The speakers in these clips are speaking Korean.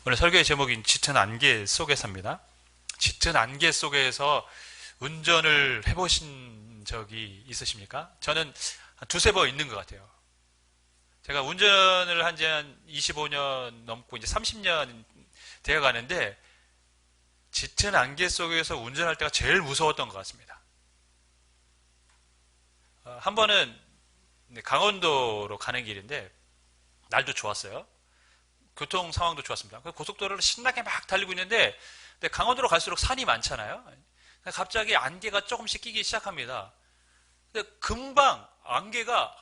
오늘 설교의 제목인 짙은 안개 속에서입니다. 짙은 안개 속에서 운전을 해보신 적이 있으십니까? 저는 한 두세 번 있는 것 같아요. 제가 운전을 한 지 한 25년 넘고 이제 30년 되어 가는데 짙은 안개 속에서 운전할 때가 제일 무서웠던 것 같습니다. 한 번은 강원도로 가는 길인데 날도 좋았어요. 교통 상황도 좋았습니다. 고속도로를 신나게 막 달리고 있는데 강원도로 갈수록 산이 많잖아요. 갑자기 안개가 조금씩 끼기 시작합니다. 근데 금방 안개가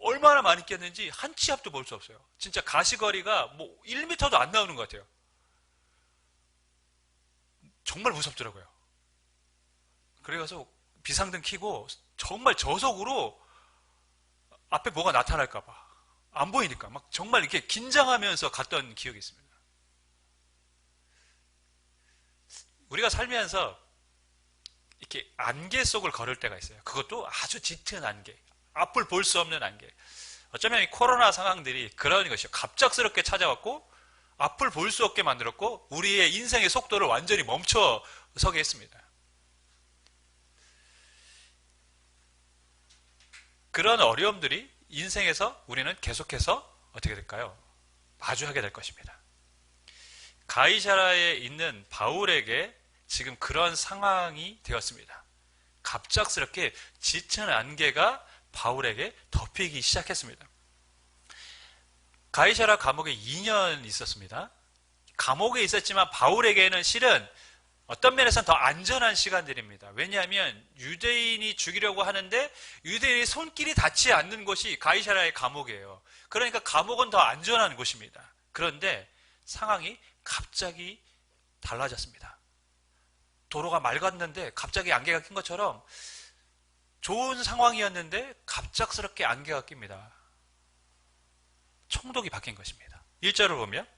얼마나 많이 꼈는지 한 치 앞도 볼 수 없어요. 진짜 가시거리가 뭐 1m도 안 나오는 것 같아요. 정말 무섭더라고요. 그래서 비상등 켜고 정말 저속으로 앞에 뭐가 나타날까봐 안 보이니까 막 정말 이렇게 긴장하면서 갔던 기억이 있습니다. 우리가 살면서 이렇게 안개 속을 걸을 때가 있어요. 그것도 아주 짙은 안개, 앞을 볼 수 없는 안개. 어쩌면 이 코로나 상황들이 그런 것이요. 갑작스럽게 찾아왔고 앞을 볼 수 없게 만들었고 우리의 인생의 속도를 완전히 멈춰서게 했습니다. 그런 어려움들이 인생에서 우리는 계속해서 어떻게 될까요? 마주하게 될 것입니다. 가이사라에 있는 바울에게 지금 그런 상황이 되었습니다. 갑작스럽게 짙은 안개가 바울에게 덮이기 시작했습니다. 가이사라 감옥에 2년 있었습니다. 감옥에 있었지만 바울에게는 실은 어떤 면에서는 더 안전한 시간들입니다. 왜냐하면 유대인이 죽이려고 하는데 유대인의 손길이 닿지 않는 곳이 가이사라의 감옥이에요. 그러니까 감옥은 더 안전한 곳입니다. 그런데 상황이 갑자기 달라졌습니다. 도로가 맑았는데 갑자기 안개가 낀 것처럼 좋은 상황이었는데 갑작스럽게 안개가 낍니다. 총독이 바뀐 것입니다. 1절을 보면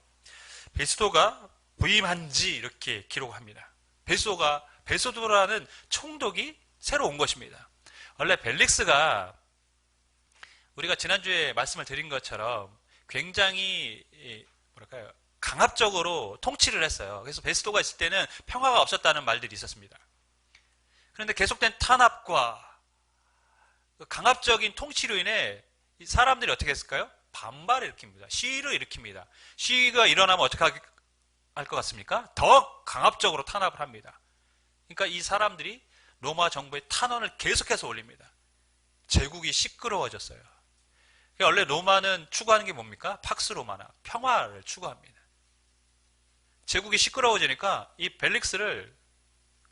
베스도가 부임한지 이렇게 기록합니다. 베소도라는 총독이 새로 온 것입니다. 원래 벨릭스가 우리가 지난주에 말씀을 드린 것처럼 굉장히 강압적으로 통치를 했어요. 그래서 베스도가 있을 때는 평화가 없었다는 말들이 있었습니다. 그런데 계속된 탄압과 강압적인 통치로 인해 사람들이 어떻게 했을까요? 반발을 일으킵니다. 시위를 일으킵니다. 시위가 일어나면 어떻게 할 것 같습니까? 더 강압적으로 탄압을 합니다. 그러니까 이 사람들이 로마 정부의 탄원을 계속해서 올립니다. 제국이 시끄러워졌어요. 그러니까 원래 로마는 추구하는 게 뭡니까? 팍스 로마나 평화를 추구합니다. 제국이 시끄러워지니까 이 벨릭스를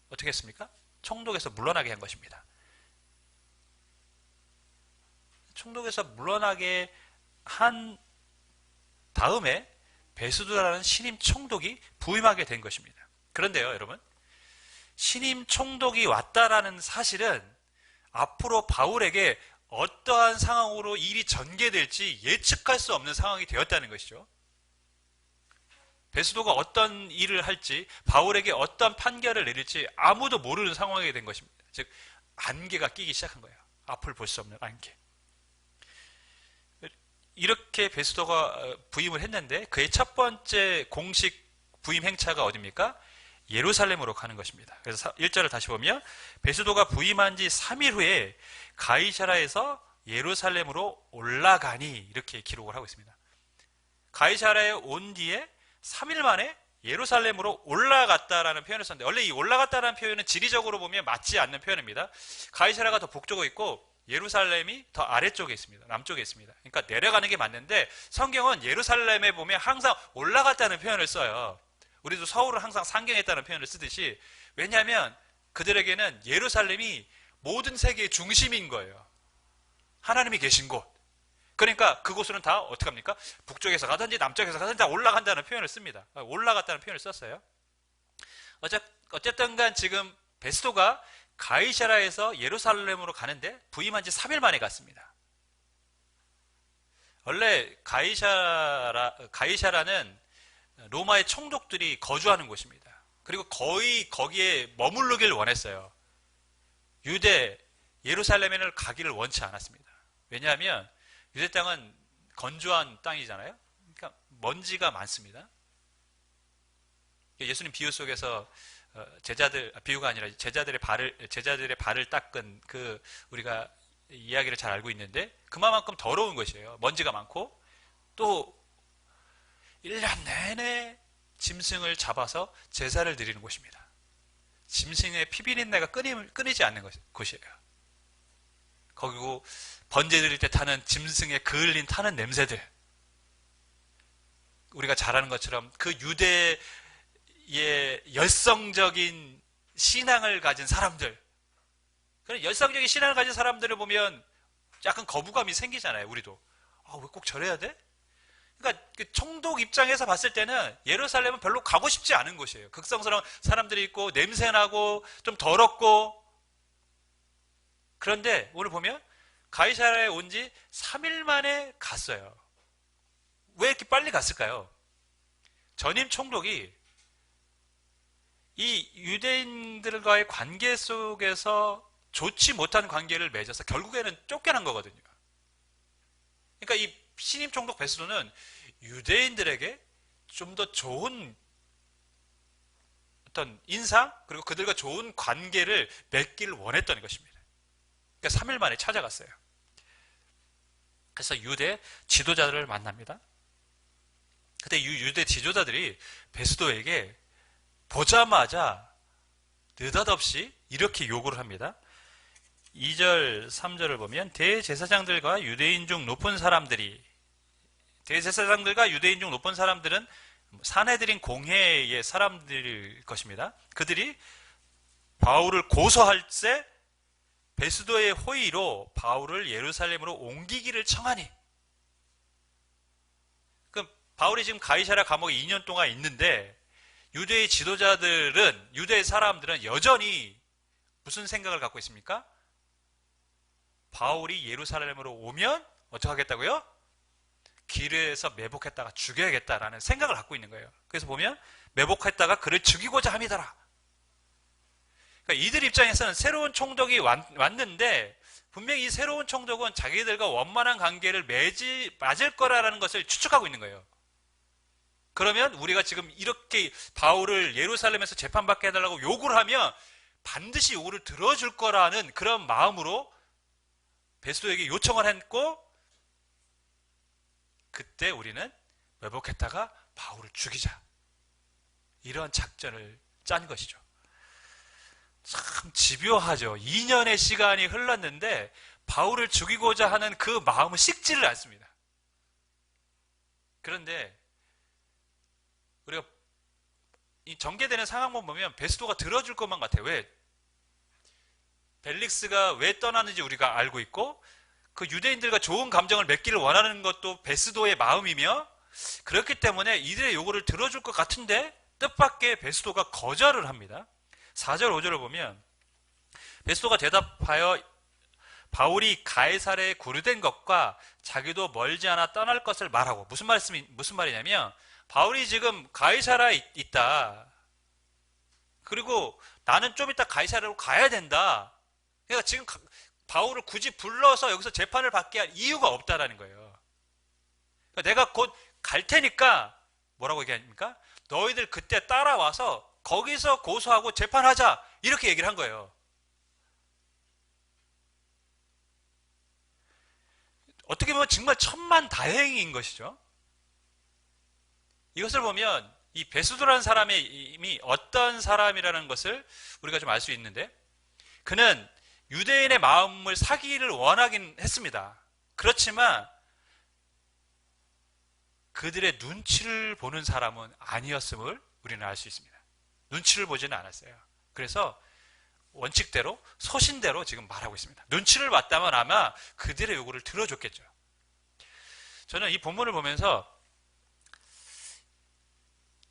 어떻게 했습니까? 총독에서 물러나게 한 것입니다. 총독에서 물러나게 한 다음에 베스도라는 신임 총독이 부임하게 된 것입니다. 그런데요, 여러분, 신임 총독이 왔다라는 사실은 앞으로 바울에게 어떠한 상황으로 일이 전개될지 예측할 수 없는 상황이 되었다는 것이죠. 베스도가 어떤 일을 할지, 바울에게 어떤 판결을 내릴지 아무도 모르는 상황이 된 것입니다. 즉, 안개가 끼기 시작한 거예요. 앞을 볼 수 없는 안개. 이렇게 베스도가 부임을 했는데 그의 첫 번째 공식 부임 행차가 어디입니까? 예루살렘으로 가는 것입니다. 그래서 1절을 다시 보면 베스도가 부임한 지 3일 후에 가이사라에서 예루살렘으로 올라가니 이렇게 기록을 하고 있습니다. 가이사라에 온 뒤에 3일 만에 예루살렘으로 올라갔다라는 표현을 썼는데 원래 이 올라갔다라는 표현은 지리적으로 보면 맞지 않는 표현입니다. 가이사라가 더 북쪽에 있고 예루살렘이 더 아래쪽에 있습니다. 남쪽에 있습니다. 그러니까 내려가는 게 맞는데 성경은 예루살렘에 보면 항상 올라갔다는 표현을 써요. 우리도 서울을 항상 상경했다는 표현을 쓰듯이 왜냐하면 그들에게는 예루살렘이 모든 세계의 중심인 거예요. 하나님이 계신 곳. 그러니까 그곳은 다 어떻게 합니까? 북쪽에서 가든지 남쪽에서 가든지 다 올라간다는 표현을 씁니다. 올라갔다는 표현을 썼어요. 어쨌든 간 지금 베스도가 가이사라에서 예루살렘으로 가는데 부임한 지 3일 만에 갔습니다. 원래 가이사라는 로마의 총독들이 거주하는 곳입니다. 그리고 거의 거기에 머무르길 원했어요. 유대, 예루살렘에는 가기를 원치 않았습니다. 왜냐하면 유대 땅은 건조한 땅이잖아요. 그러니까 먼지가 많습니다. 예수님 비유 속에서 비유가 아니라 제자들의 발을 닦은 그 우리가 이야기를 잘 알고 있는데 그만큼 더러운 것이에요. 먼지가 많고 또 1년 내내 짐승을 잡아서 제사를 드리는 곳입니다. 짐승의 피비린내가 끊이지 않는 곳이에요. 거기고 번제 드릴 때 타는 짐승의 그을린 타는 냄새들, 우리가 잘 아는 것처럼 그 유대의 열성적인 신앙을 가진 사람들, 그런 열성적인 신앙을 가진 사람들을 보면 약간 거부감이 생기잖아요. 우리도 왜 꼭 저래야 돼? 그러니까 그 총독 입장에서 봤을 때는 예루살렘은 별로 가고 싶지 않은 곳이에요. 극성스러운 사람들이 있고 냄새나고 좀 더럽고. 그런데 오늘 보면 가이사랴에 온 지 3일 만에 갔어요. 왜 이렇게 빨리 갔을까요? 전임 총독이 이 유대인들과의 관계 속에서 좋지 못한 관계를 맺어서 결국에는 쫓겨난 거거든요. 그러니까 이 신임 총독 베스도는 유대인들에게 좀 더 좋은 어떤 인상, 그리고 그들과 좋은 관계를 맺기를 원했던 것입니다. 그러니까 3일 만에 찾아갔어요. 그래서 유대 지도자들을 만납니다. 그때 이 유대 지도자들이 베스도에게 보자마자 느닷없이 이렇게 요구를 합니다. 2절, 3절을 보면 대제사장들과 유대인 중 높은 사람들은 사내들인 공회의 사람들일 것입니다. 그들이 바울을 고소할세 베스도의 호의로 바울을 예루살렘으로 옮기기를 청하니. 그럼 바울이 지금 가이사랴 감옥에 2년 동안 있는데 유대의 지도자들은, 유대의 사람들은 여전히 무슨 생각을 갖고 있습니까? 바울이 예루살렘으로 오면 어떻게 하겠다고요? 길에서 매복했다가 죽여야겠다라는 생각을 갖고 있는 거예요. 그래서 보면 매복했다가 그를 죽이고자 함이더라. 그러니까 이들 입장에서는 새로운 총독이 왔는데 분명히 이 새로운 총독은 자기들과 원만한 관계를 맺을 거라는 것을 추측하고 있는 거예요. 그러면 우리가 지금 이렇게 바울을 예루살렘에서 재판받게 해달라고 요구를 하면 반드시 요구를 들어줄 거라는 그런 마음으로 베스도에게 요청을 했고, 그때 우리는 매복했다가 바울을 죽이자, 이런 작전을 짠 것이죠. 참 집요하죠. 2년의 시간이 흘렀는데 바울을 죽이고자 하는 그 마음은 식지를 않습니다. 그런데 우리가 이 전개되는 상황만 보면 베스도가 들어줄 것만 같아요. 왜? 벨릭스가 왜 떠나는지 우리가 알고 있고, 그 유대인들과 좋은 감정을 맺기를 원하는 것도 베스도의 마음이며, 그렇기 때문에 이들의 요구를 들어줄 것 같은데 뜻밖의 베스도가 거절을 합니다. 4절 5절을 보면 베스도가 대답하여 바울이 가이사랴에 구류된 것과 자기도 멀지 않아 떠날 것을 말하고. 무슨 말이냐면 바울이 지금 가이사랴에 있다. 그리고 나는 좀 이따 가이사랴로 가야 된다. 그러니까 지금 바울을 굳이 불러서 여기서 재판을 받게 할 이유가 없다라는 거예요. 그러니까 내가 곧 갈 테니까 뭐라고 얘기합니까? 너희들 그때 따라와서 거기서 고소하고 재판하자, 이렇게 얘기를 한 거예요. 어떻게 보면 정말 천만다행인 것이죠. 이것을 보면 이 베스도라는 사람이 어떤 사람이라는 것을 우리가 좀 알 수 있는데, 그는 유대인의 마음을 사기를 원하긴 했습니다. 그렇지만 그들의 눈치를 보는 사람은 아니었음을 우리는 알 수 있습니다. 눈치를 보지는 않았어요. 그래서 원칙대로, 소신대로 지금 말하고 있습니다. 눈치를 봤다면 아마 그들의 요구를 들어줬겠죠. 저는 이 본문을 보면서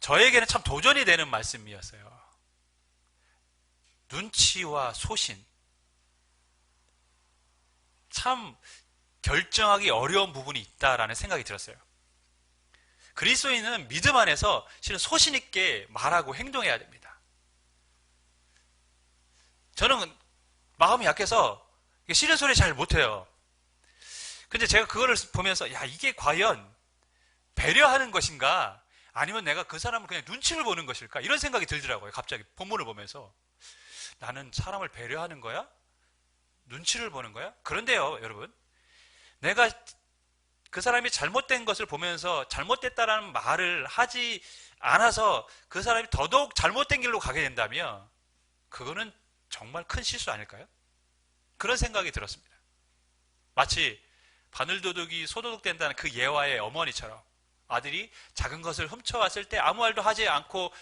저에게는 참 도전이 되는 말씀이었어요. 눈치와 소신, 참 결정하기 어려운 부분이 있다라는 생각이 들었어요. 그리스도인은 믿음 안에서 실은 소신 있게 말하고 행동해야 됩니다. 저는 마음이 약해서 싫은 소리 잘 못해요. 근데 제가 그거를 보면서 이게 과연 배려하는 것인가, 아니면 내가 그 사람을 그냥 눈치를 보는 것일까? 이런 생각이 들더라고요. 갑자기 본문을 보면서. 나는 사람을 배려하는 거야? 눈치를 보는 거야? 그런데요, 여러분. 내가 그 사람이 잘못된 것을 보면서 잘못됐다라는 말을 하지 않아서 그 사람이 더더욱 잘못된 길로 가게 된다면 그거는 정말 큰 실수 아닐까요? 그런 생각이 들었습니다. 마치 바늘도둑이 소도둑 된다는 그 예화의 어머니처럼 아들이 작은 것을 훔쳐왔을 때 아무 말도 하지 않고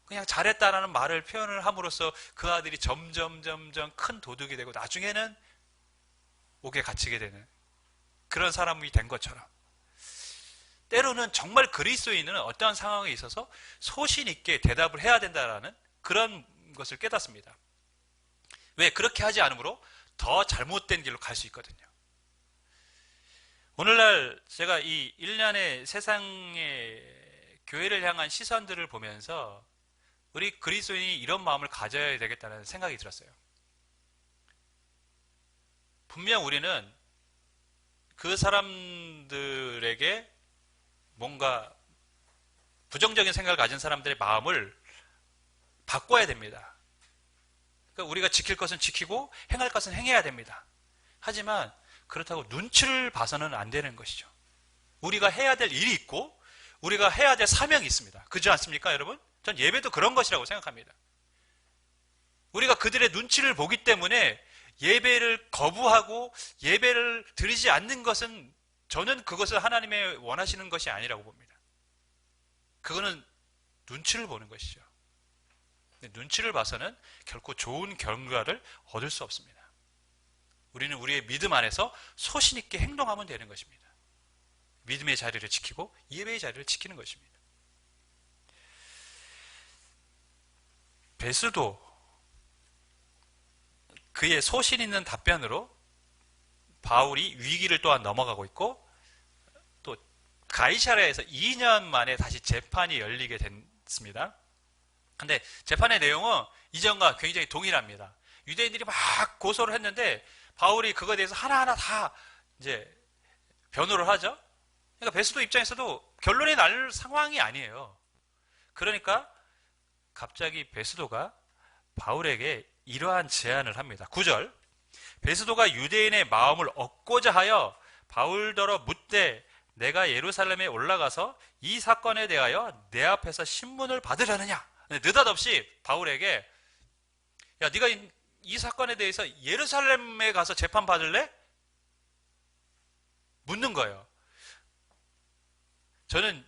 그냥 잘했다라는 말을 표현을 함으로써 그 아들이 점점 큰 도둑이 되고 나중에는 옥에 갇히게 되는 그런 사람이 된 것처럼 때로는 정말 그리스도인은 어떠한 상황에 있어서 소신 있게 대답을 해야 된다라는 그런 것을 깨닫습니다. 왜? 그렇게 하지 않으므로 더 잘못된 길로 갈 수 있거든요. 오늘날 제가 이 1년의 세상의 교회를 향한 시선들을 보면서 우리 그리스도인이 이런 마음을 가져야 되겠다는 생각이 들었어요. 분명 우리는 그 사람들에게 뭔가 부정적인 생각을 가진 사람들의 마음을 바꿔야 됩니다. 그러니까 우리가 지킬 것은 지키고 행할 것은 행해야 됩니다. 하지만 그렇다고 눈치를 봐서는 안 되는 것이죠. 우리가 해야 될 일이 있고 우리가 해야 될 사명이 있습니다. 그렇지 않습니까, 여러분? 전 예배도 그런 것이라고 생각합니다. 우리가 그들의 눈치를 보기 때문에 예배를 거부하고 예배를 드리지 않는 것은 저는 그것을 하나님의 원하시는 것이 아니라고 봅니다. 그거는 눈치를 보는 것이죠. 눈치를 봐서는 결코 좋은 결과를 얻을 수 없습니다. 우리는 우리의 믿음 안에서 소신 있게 행동하면 되는 것입니다. 믿음의 자리를 지키고 예배의 자리를 지키는 것입니다. 베스도 그의 소신 있는 답변으로 바울이 위기를 또한 넘어가고 있고 또 가이사랴에서 2년 만에 다시 재판이 열리게 됐습니다. 근데 재판의 내용은 이전과 굉장히 동일합니다. 유대인들이 막 고소를 했는데 바울이 그거에 대해서 하나하나 다 이제 변호를 하죠. 그러니까 베스도 입장에서도 결론이 날 상황이 아니에요. 그러니까 갑자기 베스도가 바울에게 이러한 제안을 합니다. 9절. 베스도가 유대인의 마음을 얻고자 하여 바울더러 묻되 내가 예루살렘에 올라가서 이 사건에 대하여 내 앞에서 신문을 받으려느냐. 느닷없이 바울에게 야, 네가 이 사건에 대해서 예루살렘에 가서 재판 받을래? 묻는 거예요. 저는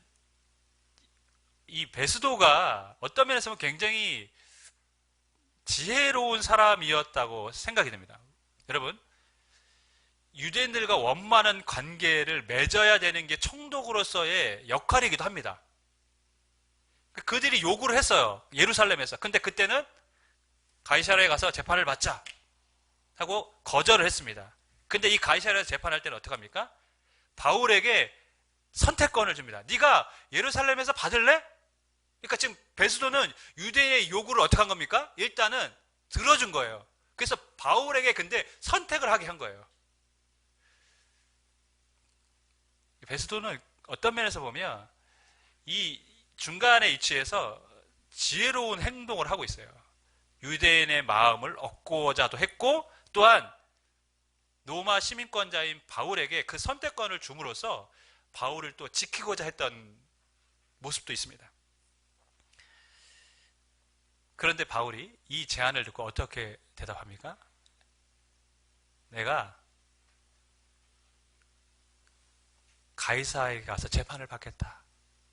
이 베스도가 어떤 면에서 보면 굉장히 지혜로운 사람이었다고 생각이 됩니다. 여러분, 유대인들과 원만한 관계를 맺어야 되는 게 총독으로서의 역할이기도 합니다. 그들이 요구를 했어요. 예루살렘에서. 근데 그때는 가이사랴에 가서 재판을 받자 하고 거절을 했습니다. 근데 이 가이사랴에서 재판할 때는 어떻게 합니까? 바울에게 선택권을 줍니다. 네가 예루살렘에서 받을래? 그러니까 지금 베스도는 유대인의 요구를 어떻게 한 겁니까? 일단은 들어준 거예요. 그래서 바울에게 근데 선택을 하게 한 거예요. 베스도는 어떤 면에서 보면 이 중간에 위치해서 지혜로운 행동을 하고 있어요. 유대인의 마음을 얻고자도 했고 또한 로마 시민권자인 바울에게 그 선택권을 줌으로써 바울을 또 지키고자 했던 모습도 있습니다. 그런데 바울이 이 제안을 듣고 어떻게 대답합니까? 내가 가이사에게 가서 재판을 받겠다.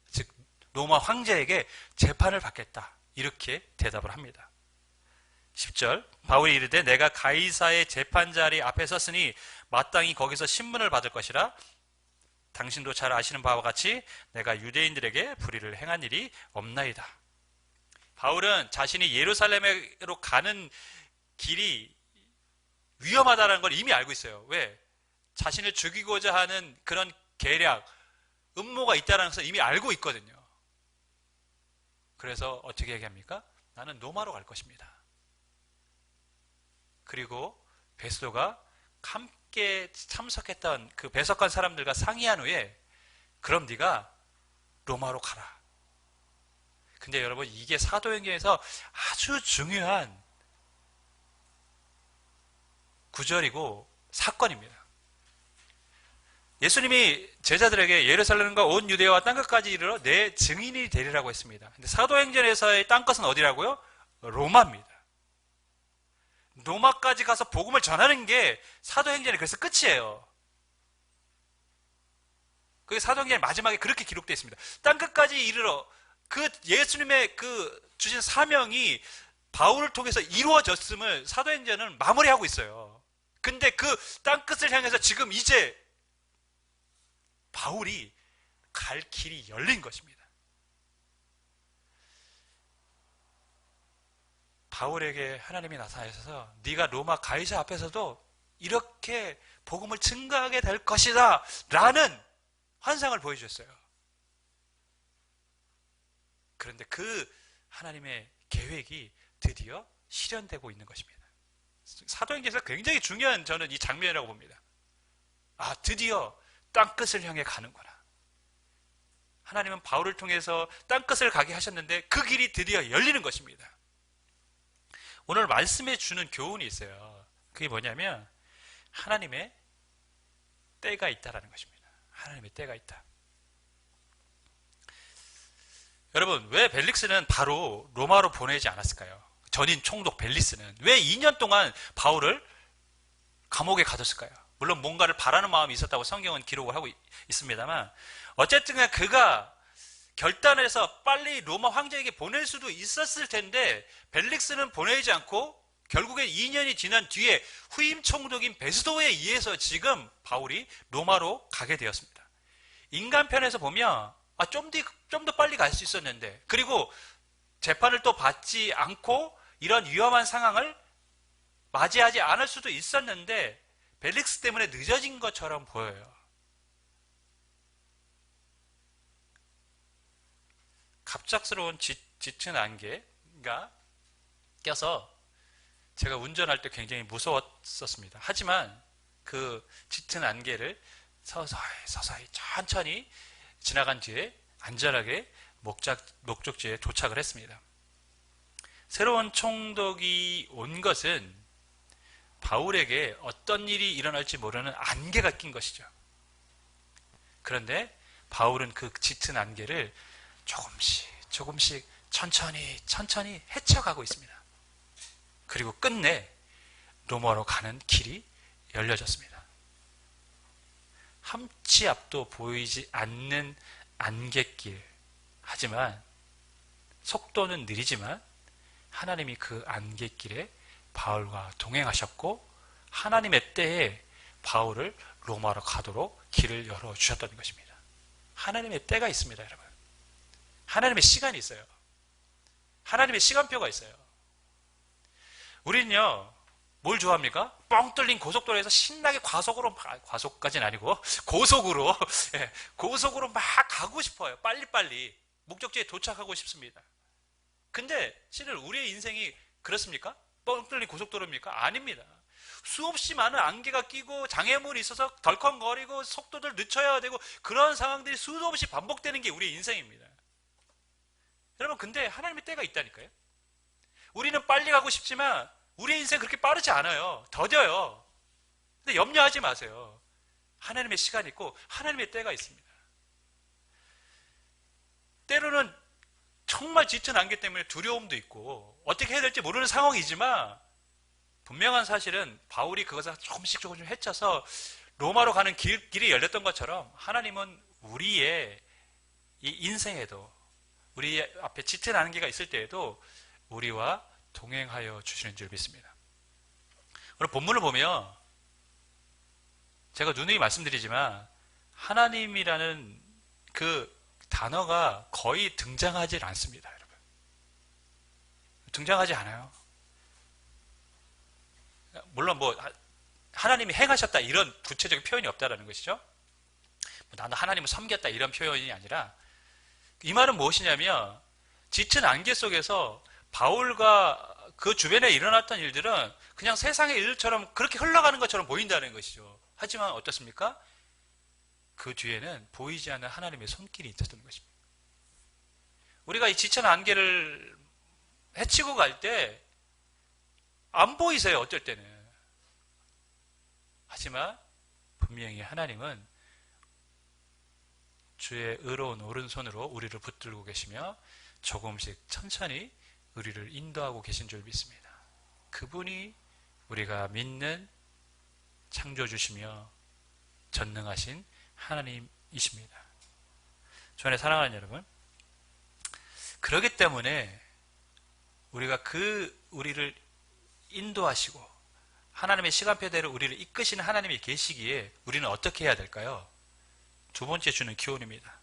즉 로마 황제에게 재판을 받겠다. 이렇게 대답을 합니다. 10절 바울이 이르되 내가 가이사의 재판자리 앞에 섰으니 마땅히 거기서 신문을 받을 것이라. 당신도 잘 아시는 바와 같이 내가 유대인들에게 불의를 행한 일이 없나이다. 바울은 자신이 예루살렘으로 가는 길이 위험하다는 걸 이미 알고 있어요. 왜? 자신을 죽이고자 하는 그런 계략, 음모가 있다는 것을 이미 알고 있거든요. 그래서 어떻게 얘기합니까? 나는 로마로 갈 것입니다. 그리고 베스도가 함께 참석했던 그 배석한 사람들과 상의한 후에 그럼 네가 로마로 가라. 근데 여러분, 이게 사도행전에서 아주 중요한 구절이고 사건입니다. 예수님이 제자들에게 예루살렘과 온 유대와 땅끝까지 이르러 내 증인이 되리라고 했습니다. 근데 사도행전에서의 땅끝은 어디라고요? 로마입니다. 로마까지 가서 복음을 전하는 게 사도행전이 그래서 끝이에요. 그게 사도행전의 마지막에 그렇게 기록되어 있습니다. 땅끝까지 이르러 그 예수님의 그 주신 사명이 바울을 통해서 이루어졌음을 사도행전은 마무리하고 있어요. 근데 그 땅끝을 향해서 지금 이제 바울이 갈 길이 열린 것입니다. 바울에게 하나님이 나타나셔서 네가 로마 가이사 앞에서도 이렇게 복음을 증거하게 될 것이다 라는 환상을 보여주셨어요. 그런데 그 하나님의 계획이 드디어 실현되고 있는 것입니다. 사도행전에서 굉장히 중요한 저는 이 장면이라고 봅니다. 아, 드디어 땅끝을 향해 가는구나. 하나님은 바울을 통해서 땅끝을 가게 하셨는데 그 길이 드디어 열리는 것입니다. 오늘 말씀에 주는 교훈이 있어요. 그게 뭐냐면 하나님의 때가 있다라는 것입니다. 하나님의 때가 있다. 여러분, 왜 벨릭스는 바로 로마로 보내지 않았을까요? 전인 총독 벨리스는 왜 2년 동안 바울을 감옥에 가뒀을까요? 물론 뭔가를 바라는 마음이 있었다고 성경은 기록을 하고 있습니다만 어쨌든 그가 결단해서 빨리 로마 황제에게 보낼 수도 있었을 텐데 벨릭스는 보내지 않고 결국에 2년이 지난 뒤에 후임 총독인 베스도에 의해서 지금 바울이 로마로 가게 되었습니다. 인간 편에서 보면 좀 더 빨리 갈 수 있었는데, 그리고 재판을 또 받지 않고 이런 위험한 상황을 맞이하지 않을 수도 있었는데 벨릭스 때문에 늦어진 것처럼 보여요. 갑작스러운 짙은 안개가 껴서 제가 운전할 때 굉장히 무서웠었습니다. 하지만 그 짙은 안개를 서서히 천천히 지나간 뒤에 안전하게 목적지에 도착을 했습니다. 새로운 총독이 온 것은 바울에게 어떤 일이 일어날지 모르는 안개가 낀 것이죠. 그런데 바울은 그 짙은 안개를 조금씩 천천히 헤쳐가고 있습니다. 그리고 끝내 로마로 가는 길이 열려졌습니다. 함치 앞도 보이지 않는 안갯길. 하지만 속도는 느리지만 하나님이 그 안갯길에 바울과 동행하셨고 하나님의 때에 바울을 로마로 가도록 길을 열어주셨다는 것입니다. 하나님의 때가 있습니다, 여러분. 하나님의 시간이 있어요. 하나님의 시간표가 있어요. 우리는요, 뭘 좋아합니까? 뻥 뚫린 고속도로에서 신나게 과속까지는 아니고 고속으로 막 가고 싶어요. 빨리빨리 목적지에 도착하고 싶습니다. 근데 실은 우리의 인생이 그렇습니까? 뻥 뚫린 고속도로입니까? 아닙니다. 수없이 많은 안개가 끼고 장애물이 있어서 덜컹거리고 속도를 늦춰야 되고 그런 상황들이 수도 없이 반복되는 게 우리의 인생입니다. 여러분, 근데 하나님의 때가 있다니까요. 우리는 빨리 가고 싶지만 우리의 인생 그렇게 빠르지 않아요. 더뎌요. 근데 염려하지 마세요. 하나님의 시간이 있고 하나님의 때가 있습니다. 때로는 정말 짙은 안개 때문에 두려움도 있고 어떻게 해야 될지 모르는 상황이지만 분명한 사실은 바울이 그것을 조금씩 헤쳐서 로마로 가는 길이 열렸던 것처럼 하나님은 우리의 이 인생에도 우리 앞에 짙은 안개가 있을 때에도 우리와 동행하여 주시는 줄 믿습니다. 오늘 본문을 보면 제가 누누이 말씀드리지만 하나님이라는 그 단어가 거의 등장하지 않습니다, 여러분. 등장하지 않아요. 물론 하나님이 행하셨다 이런 구체적인 표현이 없다라는 것이죠. 나는 하나님을 섬겼다 이런 표현이 아니라 이 말은 무엇이냐면 짙은 안개 속에서 바울과 그 주변에 일어났던 일들은 그냥 세상의 일처럼 그렇게 흘러가는 것처럼 보인다는 것이죠. 하지만 어떻습니까? 그 뒤에는 보이지 않는 하나님의 손길이 있었던 것입니다. 우리가 이 지천 안개를 헤치고 갈 때 안 보이세요, 어쩔 때는. 하지만 분명히 하나님은 주의 의로운 오른손으로 우리를 붙들고 계시며 조금씩 천천히 우리를 인도하고 계신 줄 믿습니다. 그분이 우리가 믿는 창조주시며 전능하신 하나님이십니다. 주 안에 사랑하는 여러분, 그렇기 때문에 우리가 우리를 인도하시고 하나님의 시간표대로 우리를 이끄시는 하나님이 계시기에 우리는 어떻게 해야 될까요? 두 번째 주는 기원입니다.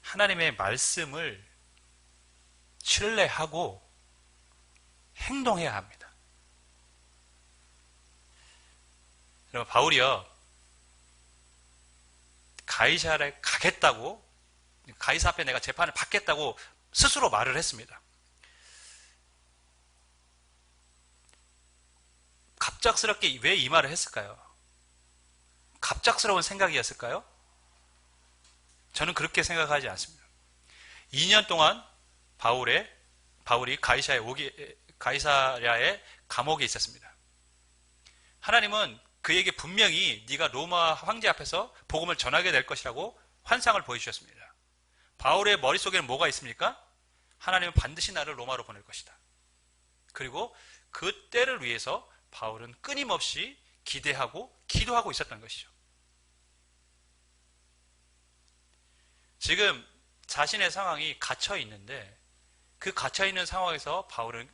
하나님의 말씀을 신뢰하고 행동해야 합니다. 여러분, 바울이요, 가이사랴에 가겠다고, 가이사 앞에 내가 재판을 받겠다고 스스로 말을 했습니다. 갑작스럽게 왜 이 말을 했을까요? 갑작스러운 생각이었을까요? 저는 그렇게 생각하지 않습니다. 2년 동안 바울이 가이사랴의 감옥에 있었습니다. 하나님은 그에게 분명히 네가 로마 황제 앞에서 복음을 전하게 될 것이라고 환상을 보여주셨습니다. 바울의 머릿속에는 뭐가 있습니까? 하나님은 반드시 나를 로마로 보낼 것이다. 그리고 그 때를 위해서 바울은 끊임없이 기대하고 기도하고 있었던 것이죠. 지금 자신의 상황이 갇혀 있는데 그 갇혀 있는 상황에서 바울은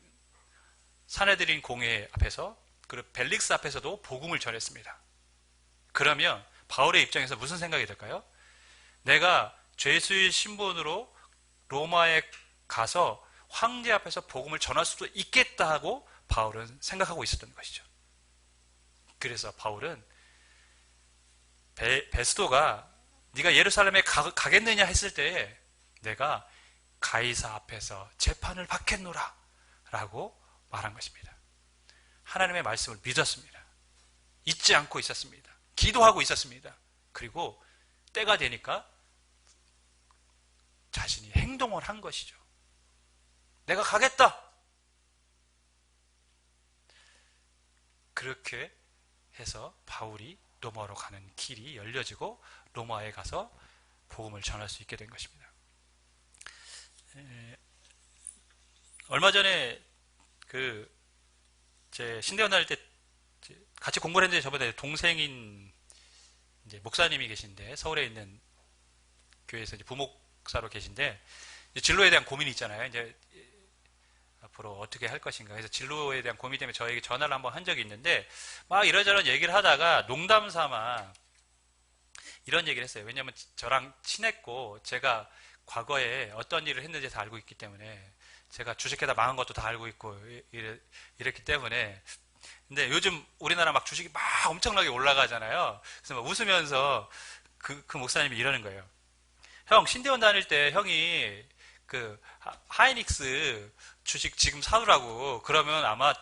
사내들인 공회 앞에서 그리고 벨릭스 앞에서도 복음을 전했습니다. 그러면 바울의 입장에서 무슨 생각이 들까요? 내가 죄수의 신분으로 로마에 가서 황제 앞에서 복음을 전할 수도 있겠다 하고 바울은 생각하고 있었던 것이죠. 그래서 바울은 베스도가 네가 예루살렘에 가겠느냐 했을 때에 내가 가이사 앞에서 재판을 받겠노라 라고 말한 것입니다. 하나님의 말씀을 믿었습니다. 잊지 않고 있었습니다. 기도하고 있었습니다. 그리고 때가 되니까 자신이 행동을 한 것이죠. 내가 가겠다! 그렇게 해서 바울이 로마로 가는 길이 열려지고 로마에 가서 복음을 전할 수 있게 된 것입니다. 얼마 전에 제 신대원 다닐 때 같이 공부를 했는데 저보다 동생인 이제 목사님이 계신데 서울에 있는 교회에서 이제 부목사로 계신데 이제 진로에 대한 고민이 있잖아요. 이제 앞으로 어떻게 할 것인가. 그래서 진로에 대한 고민 때문에 저에게 전화를 한번 한 적이 있는데 막 이러저런 얘기를 하다가 농담 삼아 이런 얘기를 했어요. 왜냐하면 저랑 친했고 제가 과거에 어떤 일을 했는지 다 알고 있기 때문에 제가 주식회사 망한 것도 다 알고 있고 이랬기 때문에 근데 요즘 우리나라 막 주식이 막 엄청나게 올라가잖아요. 그래서 막 웃으면서 그 목사님이 이러는 거예요. 형, 신대원 다닐 때 형이 하이닉스 주식 지금 사두라고 그러면 아마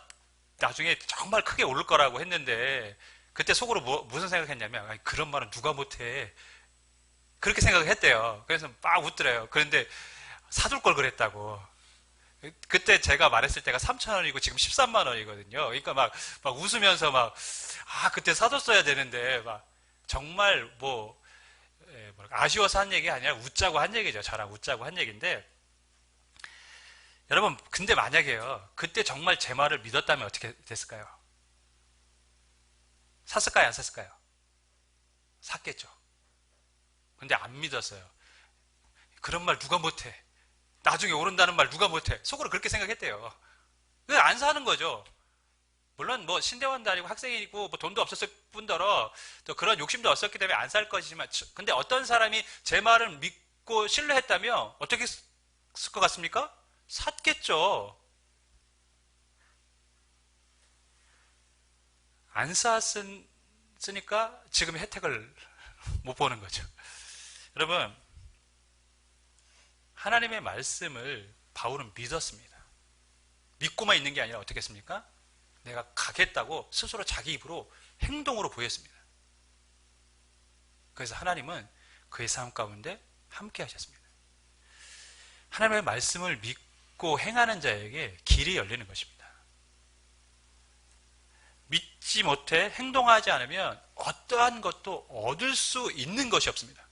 나중에 정말 크게 오를 거라고 했는데 그때 속으로 무슨 생각했냐면 아니, 그런 말은 누가 못해 그렇게 생각을 했대요. 그래서 막 웃더래요. 그런데 사둘 걸 그랬다고. 그때 제가 말했을 때가 3,000원이고 지금 13만 원이거든요. 그러니까 막 웃으면서 그때 사뒀어야 되는데 정말 아쉬워서 한 얘기 아니라 웃자고 한 얘기죠. 저랑 웃자고 한 얘기인데 여러분, 근데 만약에요. 그때 정말 제 말을 믿었다면 어떻게 됐을까요? 샀을까요? 안 샀을까요? 샀겠죠. 근데 안 믿었어요. 그런 말 누가 못해. 나중에 오른다는 말 누가 못해. 속으로 그렇게 생각했대요. 왜 안 사는 거죠? 물론 신대원도 아니고 학생이고 돈도 없었을 뿐더러 또 그런 욕심도 없었기 때문에 안 살 것이지만 근데 어떤 사람이 제 말을 믿고 신뢰했다면 어떻게 했을 것 같습니까? 샀겠죠. 안 샀으니까 지금 혜택을 못 보는 거죠. 여러분, 하나님의 말씀을 바울은 믿었습니다. 믿고만 있는 게 아니라 어떻게 했습니까? 내가 가겠다고 스스로 자기 입으로 행동으로 보였습니다. 그래서 하나님은 그의 삶 가운데 함께 하셨습니다. 하나님의 말씀을 믿고 행하는 자에게 길이 열리는 것입니다. 믿지 못해 행동하지 않으면 어떠한 것도 얻을 수 있는 것이 없습니다.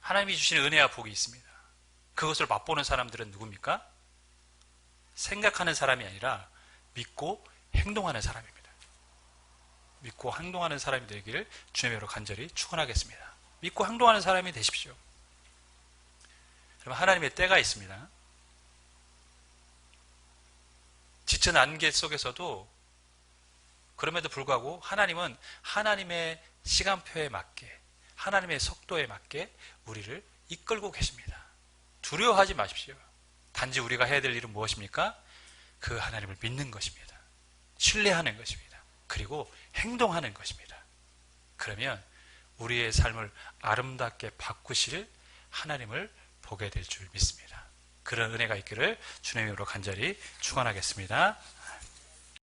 하나님이 주시는 은혜와 복이 있습니다. 그것을 맛보는 사람들은 누굽니까? 생각하는 사람이 아니라 믿고 행동하는 사람입니다. 믿고 행동하는 사람이 되기를 주님의 이름으로 간절히 축원하겠습니다. 믿고 행동하는 사람이 되십시오. 여러분, 하나님의 때가 있습니다. 짙은 안개 속에서도 그럼에도 불구하고 하나님은 하나님의 시간표에 맞게, 하나님의 속도에 맞게 우리를 이끌고 계십니다. 두려워하지 마십시오. 단지 우리가 해야 될 일은 무엇입니까? 그 하나님을 믿는 것입니다. 신뢰하는 것입니다. 그리고 행동하는 것입니다. 그러면 우리의 삶을 아름답게 바꾸실 하나님을 보게 될 줄 믿습니다. 그런 은혜가 있기를 주님의 이름으로 간절히 축원하겠습니다.